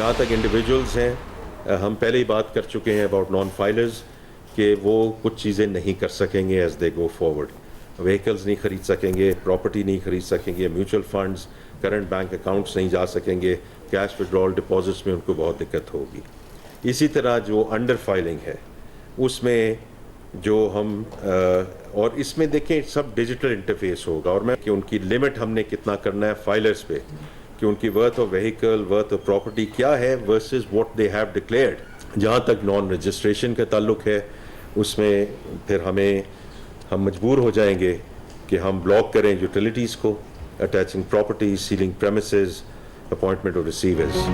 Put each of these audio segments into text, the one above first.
جہاں تک انڈیویجولز ہیں ہم پہلے ہی بات کر چکے ہیں اباؤٹ نان فائلرز کہ وہ کچھ چیزیں نہیں کر سکیں گے as they go forward. Vehicles نہیں خرید سکیں گے, پراپرٹی نہیں خرید سکیں گے, mutual funds current bank accounts نہیں جا سکیں گے, کیش وڈرال ڈپازٹس میں ان کو بہت دقت ہوگی. اسی طرح جو انڈر فائلنگ ہے اس میں جو ہم اور اس میں دیکھیں سب ڈیجیٹل انٹرفیس ہوگا, اور میں کہ ان کی لمٹ ہم نے کتنا کرنا ہے فائلرز پہ کہ ان کی worth of vehicle worth of property کیا ہے versus what they have declared. جہاں تک نان رجسٹریشن کا تعلق ہے اس میں پھر ہم مجبور ہو جائیں گے کہ ہم بلاک کریں یوٹیلیٹیز کو, attaching property, sealing premises, appointment of receivers.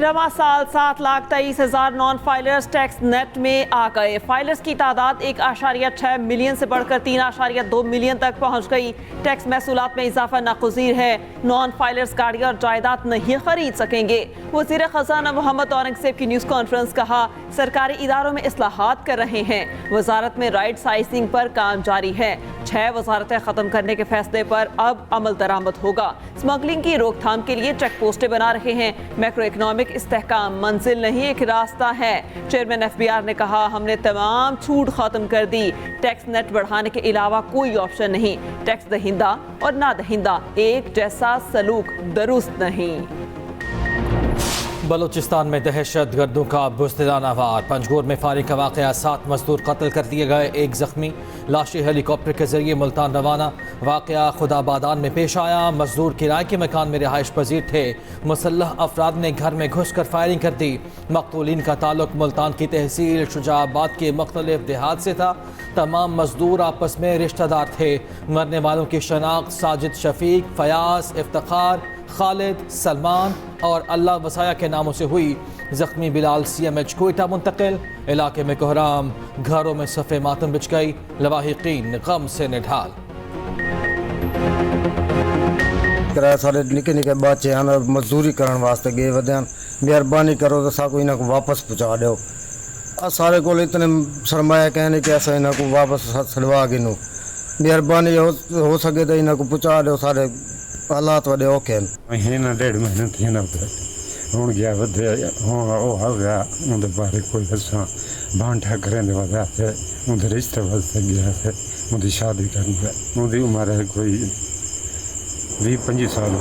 رواں سال 7,23,000 نان فائلرز ٹیکس نیٹ میں آ گئے. فائلرز کی تعداد 1.6 ملین سے بڑھ کر 3.2 ملین تک پہنچ گئی. ٹیکس محصولات میں اضافہ ناگزیر ہے. نان فائلرز گاڑیاں اور جائیداد نہیں خرید سکیں گے. وزیر خزانہ محمد اورنگ زیب کی نیوز کانفرنس, کہا سرکاری اداروں میں اصلاحات کر رہے ہیں. وزارت میں رائٹ سائزنگ پر کام جاری ہے. 6 وزارتیں ختم کرنے کے فیصلے پر اب عمل درآمد ہوگا. اسمگلنگ کی روک تھام کے لیے چیک پوسٹیں بنا رہے ہیں. میکرو اکنامک استحکام منزل نہیں ایک راستہ ہے. چیئرمین FBR نے کہا ہم نے تمام چھوٹ ختم کر دی. ٹیکس نیٹ بڑھانے کے علاوہ کوئی آپشن نہیں. ٹیکس دہندہ اور نہ دہندہ ایک جیسا سلوک درست نہیں. بلوچستان میں دہشت گردوں کا بزدلانہ وار. پنجگور میں فائرنگ کا واقعہ, 7 مزدور قتل کر دیے گئے, 1 زخمی. لاشیں ہیلی کاپٹر کے ذریعے ملتان روانہ. واقعہ خدا بادان میں پیش آیا. مزدور کرائے کے مکان میں رہائش پذیر تھے. مسلح افراد نے گھر میں گھس کر فائرنگ کر دی. مقتولین کا تعلق ملتان کی تحصیل شجاع آباد کے مختلف دیہات سے تھا. تمام مزدور آپس میں رشتہ دار تھے. مرنے والوں کی شناخت ساجد شفیق, فیاض, افتخار, خالد, سلمان اور اللہ وسایہ کے ناموں سے ہوئی. زخمی بلال CMH کوئٹہ منتقل. علاقے میں کوہرام, گھروں میں صف ماتم بچھ گئی. لواحقین غم سے نڈھال. سارے نکے نکے بچے ہیں مزدوری کرنے واسطے گئے ودے ہیں. مہربانی کرو تو سا کو انہوں کو واپس پہنچا دیو. سارے کو اتنے سرمایہ کہنے کہ ایسا انہوں کو واپس سلوا گنو. مہربانی ہو سکے تو انہوں کو پہنچا دیو. سارے حالات وڈے اوکھے ہیں. مہینہ 1.5 مہینہ تھی نا ہوں گیا ودے ہوں وہ ہو گیا اندر بارے کوئی دساں بانٹا کریں دے واسطے اندر رشتے واسطے گیا سے اندر شادی کرنے گیا. اندر عمر ہے کوئی 20-25 سال.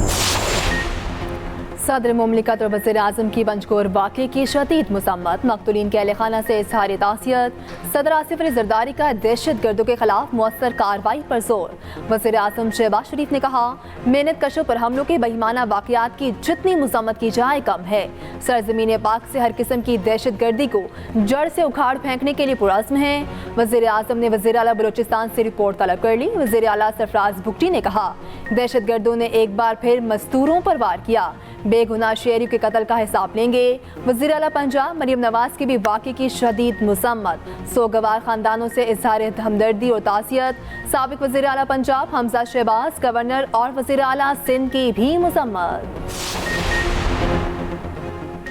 صدر مملکت اور وزیر اعظم کی پنجگور واقعے کی شدید مذمت. مقتولین کے اہل خانہ سے اظہار تعزیت. صدر آصف علی زرداری کا دہشت گردوں کے خلاف مؤثر کارروائی پر زور. وزیر اعظم شہباز شریف نے کہا محنت کشوں پر حملوں کے بہیمانہ واقعات کی جتنی مذمت کی جائے کم ہے. سرزمین پاک سے ہر قسم کی دہشت گردی کو جڑ سے اکھاڑ پھینکنے کے لیے پرعزم ہے. وزیر اعظم نے وزیر اعلیٰ بلوچستان سے رپورٹ طلب کر لی. وزیر اعلیٰ سرفراز بگٹی نے کہا دہشت گردوں نے ایک بار پھر مزدوروں پر وار کیا. بے گناہ شہریوں کے قتل کا حساب لیں گے. وزیر اعلیٰ پنجاب مریم نواز کی بھی واقعے کی شدید مذمت. سوگوار خاندانوں سے اظہار ہمدردی اور تعزیت. سابق وزیر اعلیٰ پنجاب حمزہ شہباز, گورنر اور وزیر اعلیٰ سندھ کی بھی مذمت.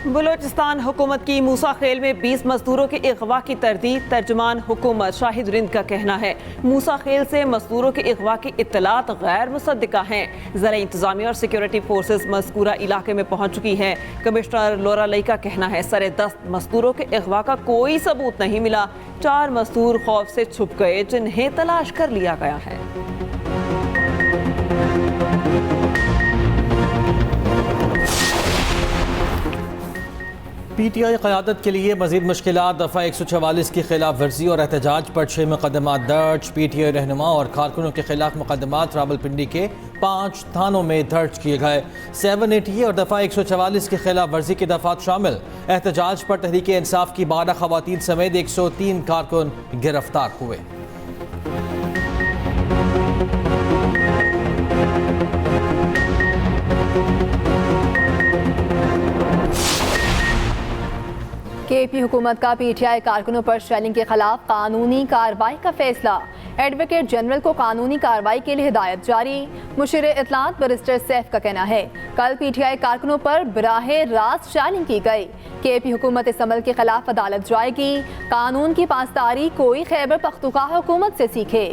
بلوچستان حکومت کی موسیٰ خیل میں 20 مزدوروں کے اغوا کی تردید. ترجمان حکومت شاہد رند کا کہنا ہے موسیٰ خیل سے مزدوروں کے اغوا کی اطلاعات غیر مصدقہ ہیں. زرعی انتظامیہ اور سیکیورٹی فورسز مذکورہ علاقے میں پہنچ چکی ہیں. کمشنر لورا لئی کا کہنا ہے سر دست مزدوروں کے اغوا کا کوئی ثبوت نہیں ملا. 4 مزدور خوف سے چھپ گئے جنہیں تلاش کر لیا گیا ہے. PTI قیادت کے لیے مزید مشکلات. دفعہ 144 کی خلاف ورزی اور احتجاج پر 6 مقدمات درج. PTI رہنما اور کارکنوں کے خلاف مقدمات راولپنڈی کے 5 تھانوں میں درج کیے گئے. 780 اور دفعہ 144 کی خلاف ورزی کے دفعات شامل. احتجاج پر تحریک انصاف کی 12 خواتین سمیت 103 کارکن گرفتار ہوئے. KP حکومت کا PTI کارکنوں پر شیلنگ کے خلاف قانونی کارروائی کا فیصلہ. ایڈوکیٹ جنرل کو قانونی کارروائی کے لیے ہدایت جاری. مشیر اطلاعات بیرسٹر سیف کا کہنا ہے کل PTI کارکنوں پر براہ راست شیلنگ کی گئی. KP حکومت اس عمل کے خلاف عدالت جائے گی. قانون کی پاسداری کوئی خیبر پختونخوا حکومت سے سیکھے.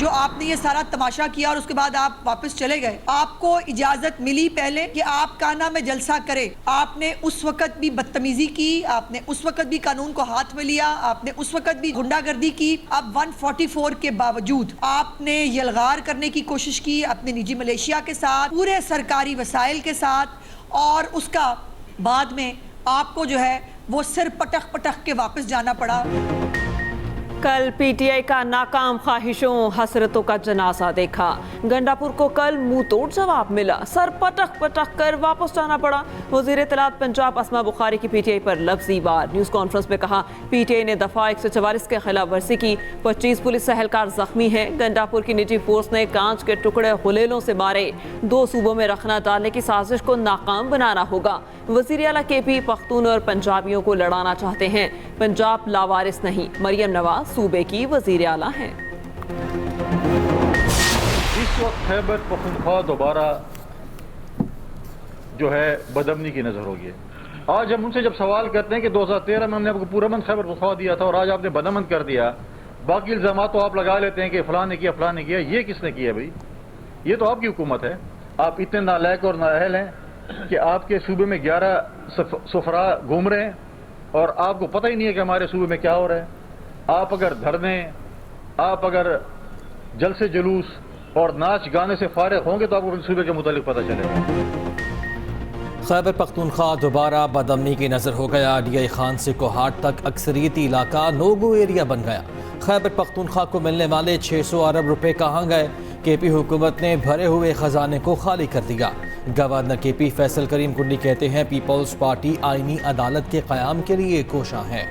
جو آپ نے یہ سارا تماشا کیا اور اس کے بعد آپ واپس چلے گئے، آپ کو اجازت ملی پہلے کہ آپ کانا میں جلسہ کرے، آپ نے اس وقت بھی بدتمیزی کی، آپ نے اس وقت بھی قانون کو ہاتھ میں لیا، آپ نے اس وقت بھی غنڈہ گردی کی، اب 144 کے باوجود آپ نے یلغار کرنے کی کوشش کی اپنے نجی ملیشیا کے ساتھ، پورے سرکاری وسائل کے ساتھ، اور اس کا بعد میں آپ کو جو ہے وہ سر پٹخ پٹخ کے واپس جانا پڑا۔ کل پی ٹی آئی کا ناکام خواہشوں حسرتوں کا جنازہ دیکھا، گنڈاپور کو کل منہ توڑ جواب ملا، سر پٹخ پٹخ کر واپس جانا پڑا۔ وزیر اطلاعات پنجاب اسما بخاری کی پی ٹی آئی پر لفظی وار، نیوز کانفرنس میں کہا پی ٹی آئی نے دفعہ 144 کے خلاف ورزی کی، 25 پولیس اہلکار زخمی ہیں، گنڈاپور کی نجی فورس نے کانچ کے ٹکڑے غلیلوں سے مارے، 2 صوبوں میں رخنہ ڈالنے کی سازش کو ناکام بنانا ہوگا۔ وزیر اعلیٰ کے پی پختون اور پنجابیوں کو لڑانا چاہتے ہیں، پنجاب لاوارث نہیں، مریم نواز صوبے کی وزیر اعلیٰ ہیں۔ اس وقت خیبر پختونخوا دوبارہ جو ہے بدامنی کی نظر ہوگی۔ آج ہم ان سے جب سوال کرتے ہیں کہ 2013 میں ہم نے آپ کو پورا من خیبر پختونخوا دیا تھا اور آج آپ نے بدامن کر دیا، باقی الزامات تو آپ لگا لیتے ہیں کہ فلاں نے کیا فلاں نے کیا، یہ کس نے کیا؟ بھائی یہ تو آپ کی حکومت ہے، آپ اتنے نالائق اور نااہل ہیں کہ آپ کے صوبے میں 11 سفراء گھوم رہے ہیں اور آپ کو پتہ ہی نہیں ہے کہ ہمارے صوبے میں کیا ہو رہا ہے۔ آپ اگر دھرنے، آپ اگر جلسے جلوس اور ناچ گانے سے فارغ ہوں گے تو آپ کو صوبے کے متعلق پتہ چلے گا۔ خیبر پختونخوا دوبارہ بدامنی کی نظر ہو گیا، ڈی آئی خان سے کوہاٹ تک اکثریتی علاقہ نوگو ایریا بن گیا۔ خیبر پختونخوا کو ملنے والے 600 ارب روپے کہاں گئے؟ کے پی حکومت نے بھرے ہوئے خزانے کو خالی کر دیا۔ گورنر کے پی فیصل کریم کنڈی کہتے ہیں پیپلز پارٹی آئینی عدالت کے قیام کے لیے کوشاں ہے۔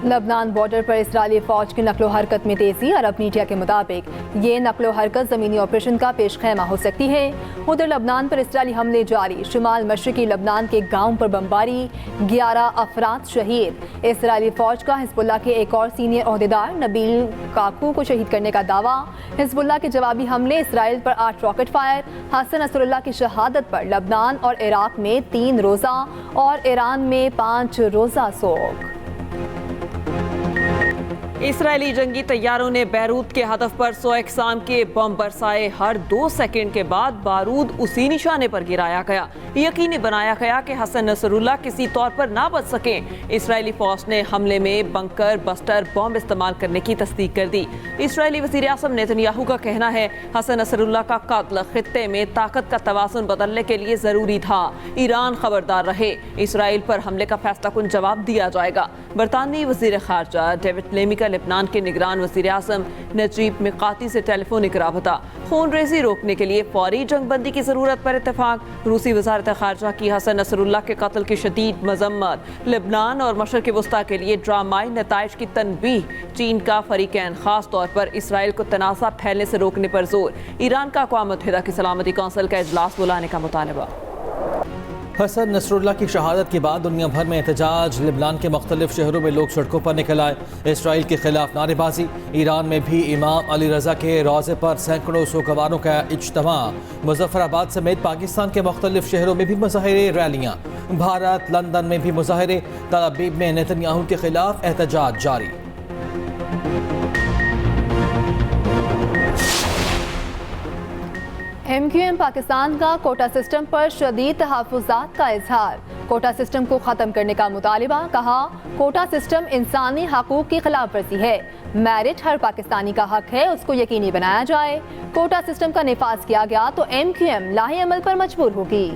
لبنان بارڈر پر اسرائیلی فوج کی نقل و حرکت میں تیزی، عرب میڈیا کے مطابق یہ نقل و حرکت زمینی آپریشن کا پیش خیمہ ہو سکتی ہے۔ ادھر لبنان پر اسرائیلی حملے جاری، شمال مشرقی لبنان کے گاؤں پر بمباری، 11 افراد شہید۔ اسرائیلی فوج کا حزب اللہ کے ایک اور سینئر عہدیدار نبیل کاکو کو شہید کرنے کا دعویٰ۔ حزب اللہ کے جوابی حملے، اسرائیل پر 8 راکٹ فائر۔ حسن نصر اللہ کی شہادت پر لبنان اور عراق میں 3 روزہ اور ایران میں 5 روزہ سوگ۔ اسرائیلی جنگی طیاروں نے بیروت کے ہدف پر 100 اقسام کے بم برسائے، ہر 2 سیکنڈ کے بعد بارود اسی نشانے پر گرایا گیا، یقینی بنایا گیا کہ حسن نصر اللہ کسی طور پر نہ بچ سکیں۔ اسرائیلی فوج نے حملے میں بنکر بسٹر بم استعمال کرنے کی تصدیق کر دی۔ اسرائیلی وزیر اعظم نیتن یاہو کا کہنا ہے حسن نصر اللہ کا قتل خطے میں طاقت کا توازن بدلنے کے لیے ضروری تھا، ایران خبردار رہے، اسرائیل پر حملے کا فیصلہ کن جواب دیا جائے گا۔ برطانوی وزیر خارجہ ڈیوڈ لیمی کا لبنان کے نگران وزیر اعظم نجیب مقاتی سے ٹیلی فونک رابطہ، خون ریزی روکنے کے لیے فوری جنگ بندی کی ضرورت پر اتفاق۔ روسی وزارت خارجہ کی حسن نصر اللہ کے قتل کی شدید مذمت، لبنان اور مشرق وسطیٰ کے لیے ڈرامائی نتائج کی تنبیہ، چین کا فریقین خاص طور پر اسرائیل کو تنازع پھیلنے سے روکنے پر زور، ایران کا اقوام متحدہ کی سلامتی کونسل کا اجلاس بلانے کا مطالبہ۔ حسن نصر اللہ کی شہادت کے بعد دنیا بھر میں احتجاج، لبنان کے مختلف شہروں میں لوگ سڑکوں پر نکل آئے، اسرائیل کے خلاف نعرے بازی۔ ایران میں بھی امام علی رضا کے روضے پر سینکڑوں سوگواروں کا اجتماع، مظفر آباد سمیت پاکستان کے مختلف شہروں میں بھی مظاہرے، ریلیاں۔ بھارت، لندن میں بھی مظاہرے، تل ابیب میں نیتن یاہو کے خلاف احتجاج جاری۔ ایم کیو ایم پاکستان کا کوٹا سسٹم پر شدید تحفظات کا اظہار، کوٹا سسٹم کو ختم کرنے کا مطالبہ، کہا کوٹا سسٹم انسانی حقوق کی خلاف ورزی ہے، میرٹ ہر پاکستانی کا حق ہے، اس کو یقینی بنایا جائے، کوٹا سسٹم کا نفاذ کیا گیا تو ایم کیو ایم لاہے عمل پر مجبور ہوگی۔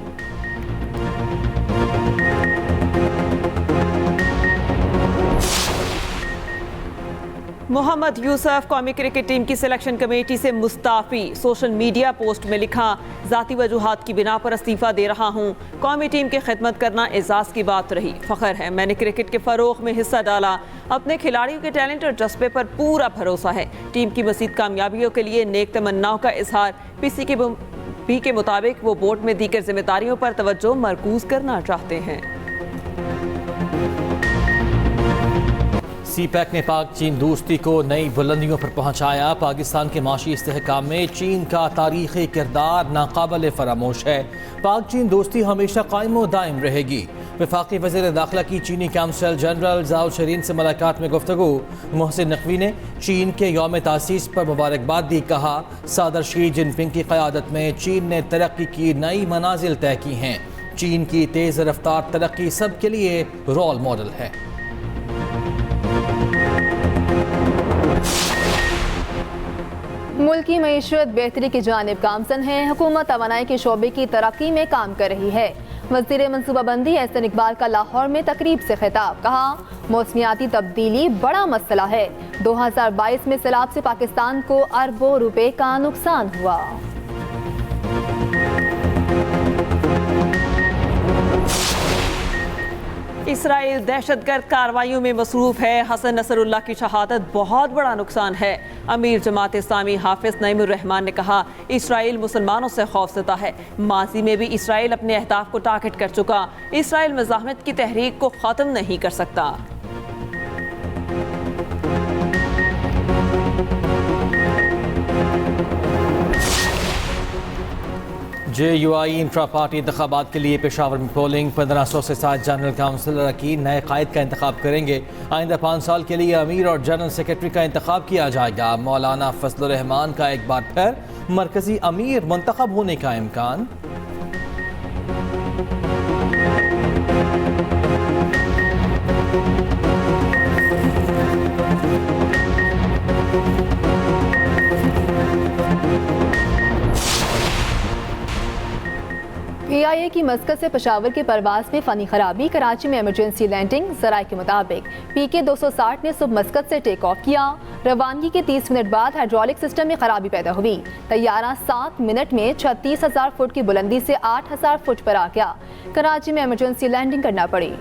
محمد یوسف قومی کرکٹ ٹیم کی سلیکشن کمیٹی سے مستعفی، سوشل میڈیا پوسٹ میں لکھا ذاتی وجوہات کی بنا پر استعفیٰ دے رہا ہوں، قومی ٹیم کی خدمت کرنا اعزاز کی بات رہی، فخر ہے، میں نے کرکٹ کے فروغ میں حصہ ڈالا، اپنے کھلاڑیوں کے ٹیلنٹ اور جذبے پر پورا بھروسہ ہے، ٹیم کی مزید کامیابیوں کے لیے نیک تمناؤں کا اظہار، پی کے مطابق وہ بورڈ میں دیگر ذمہ داریوں پر توجہ مرکوز کرنا چاہتے ہیں۔ سی پیک نے پاک چین دوستی کو نئی بلندیوں پر پہنچایا. پاکستان کے معاشی استحکام میں چین کا تاریخی کردار ناقابل فراموش ہے. پاک چین دوستی ہمیشہ قائم و دائم رہے گی. وفاقی وزیر داخلہ کی چینی کونسل جنرل زاؤ شرین سے ملاقات میں گفتگو. محسن نقوی نے چین کے یوم تاسیس پر مبارکباد دی. کہا صدر شی جن پنگ کی قیادت میں چین نے ترقی کی نئی منازل طے کی ہیں. چین کی تیز رفتار ترقی سب کے لیے رول ماڈل ہے. ملک کی معیشت بہتری کی جانب گامزن ہے. حکومت توانائی کے شعبے کی ترقی میں کام کر رہی ہے. وزیر منصوبہ بندی احسن اقبال کا لاہور میں تقریب سے خطاب. کہا موسمیاتی تبدیلی بڑا مسئلہ ہے. 2022 میں سیلاب سے پاکستان کو اربوں روپے کا نقصان ہوا. اسرائیل دہشت گرد کارروائیوں میں مصروف ہے. حسن نصر اللہ کی شہادت بہت بڑا نقصان ہے. امیر جماعت اسلامی حافظ نعیم الرحمان نے کہا اسرائیل مسلمانوں سے خوفزدہ ہے. ماضی میں بھی اسرائیل اپنے اہداف کو ٹارگٹ کر چکا. اسرائیل مزاحمت کی تحریک کو ختم نہیں کر سکتا. JUI انٹرا پارٹی انتخابات کے لیے پشاور میں پولنگ. 1500 سے 7 جنرل کونسل اراکین نئے قائد کا انتخاب کریں گے. آئندہ 5 سال کے لیے امیر اور جنرل سیکرٹری کا انتخاب کیا جائے گا. مولانا فضل الرحمان کا ایک بار پھر مرکزی امیر منتخب ہونے کا امکان. PIA کی مسقط سے پشاور کے پرواز میں فنی خرابی. کراچی میں ایمرجنسی لینڈنگ. ذرائع کے مطابق PK 260 نے صبح مسقط سے ٹیک آف کیا. روانگی کے 30 منٹ بعد ہائیڈرولک سسٹم میں خرابی پیدا ہوئی. طیارہ 7 منٹ میں 36,000 فٹ کی بلندی سے 8,000 فٹ پر آ گیا. کراچی میں ایمرجنسی لینڈنگ کرنا پڑی.